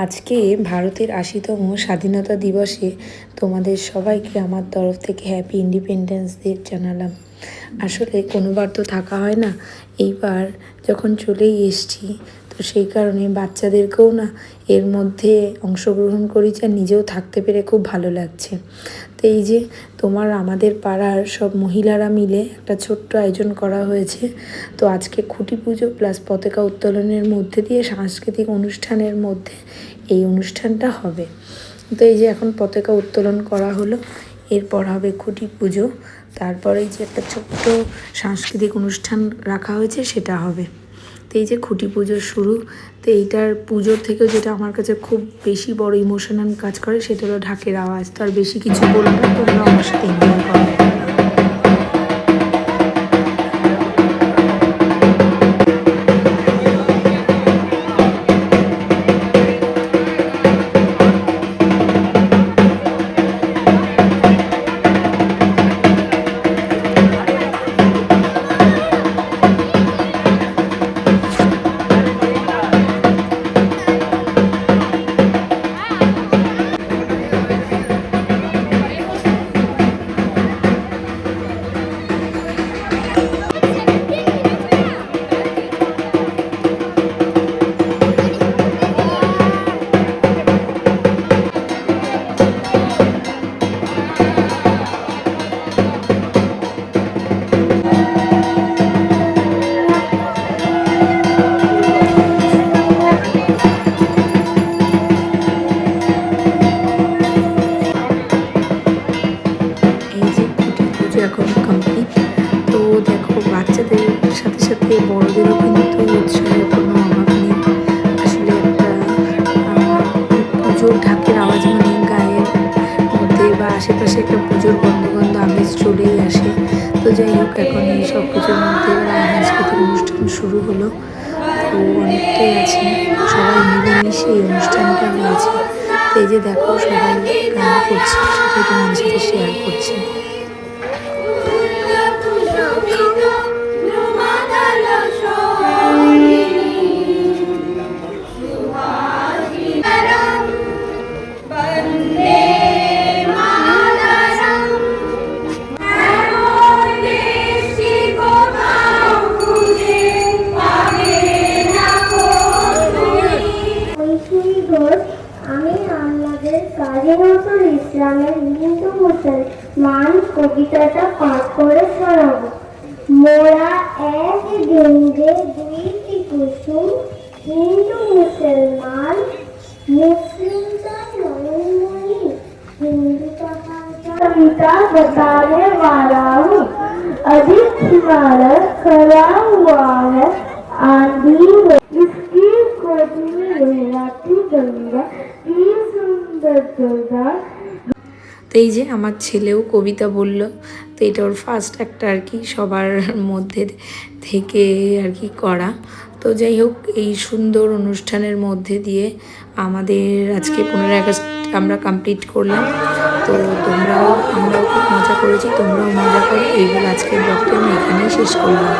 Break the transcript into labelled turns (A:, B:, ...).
A: আজকে ভারতের ৮০তম স্বাধীনতা দিবসে তোমাদের সবাইকে আমার তরফ থেকে হ্যাপি ইন্ডিপেন্ডেন্স ডে জানালাম। আসলে কোনোবার তো থাকা হয় না, এইবার যখন চলেই এসছি তো সেই কারণে বাচ্চাদেরকেও না এর মধ্যে অংশগ্রহণ করেছি আর নিজেও থাকতে পেরে খুব ভালো লাগছে। তো এই যে তোমার আমাদের পাড়ার সব মহিলারা মিলে একটা ছোট্ট আয়োজন করা হয়েছে। তো আজকে খুঁটি পুজো প্লাস পতাকা উত্তোলনের মধ্যে দিয়ে সাংস্কৃতিক অনুষ্ঠানের মধ্যে এই অনুষ্ঠানটা হবে। তো এই যে এখন পতাকা উত্তোলন করা হলো, এরপর হবে খুঁটি পুজো, তারপরে এই যে একটা ছোট্ট সাংস্কৃতিক অনুষ্ঠান রাখা হয়েছে সেটা হবে। তো এই যে খুঁটি পুজোর শুরু। তো এইটার পুজোর থেকেও যেটা আমার কাছে খুব বেশি বড় ইমোশনাল কাজ করে সেটা হলো ঢাকের আওয়াজ। তো আর বেশি কিছু বলবো না, তোমরা আমার সাথে এনজয় করো। এখন কমপ্লিট। তো দেখো বাচ্চাদের সাথে সাথে বড়দেরও কিন্তু উৎসাহের কোনো অভাব নেই। আসলে একটা পুজোর ঢাকের আওয়াজ মানে গায়ের মধ্যে বা আশেপাশে একটা পুজোর গন্ধ আমেজ চলেই আসে। তো যাই হোক, এখন এই সব কিছুর মধ্যে সাংস্কৃতিক অনুষ্ঠান শুরু হলো। তো অনেকটাই আছে, সবাই মিলেমিশে এই অনুষ্ঠানটা হয়েছে। তো এই যে দেখো সবাই গান করছে, সেটাই তোমাদের সাথে শেয়ার করছি।
B: স্বাধীনতার ইসলামের হিন্দু মুসলমান কবিতাটা পাঠ করে শোনাবো। মোরা এক গেঞ্জে দুইটি কুসুম, হিন্দু মুসলমান, মুসলিমটা নয়নমণি, हिंदू का कविता बताने वाला हूँ। अधिक हिमालय खड़ा हुआ है आंधी में, इसकी गोदी में लहराती गंगा की सुंदर जगह।
A: তো এই যে আমার ছেলেও কবিতা বলল। তো এটা ওর ফার্স্ট একটা আর কি সবার মধ্যে থেকে আর কি করা। তো যাই হোক, এই সুন্দর অনুষ্ঠানের মধ্যে দিয়ে আমাদের আজকে 15 আগস্ট আমরা কমপ্লিট করলাম। তো আমরাও খুব মজা করেছি, তোমরাও মজা করো। এইগুলো আজকের ব্লগটা আমি এখানেই শেষ করলাম।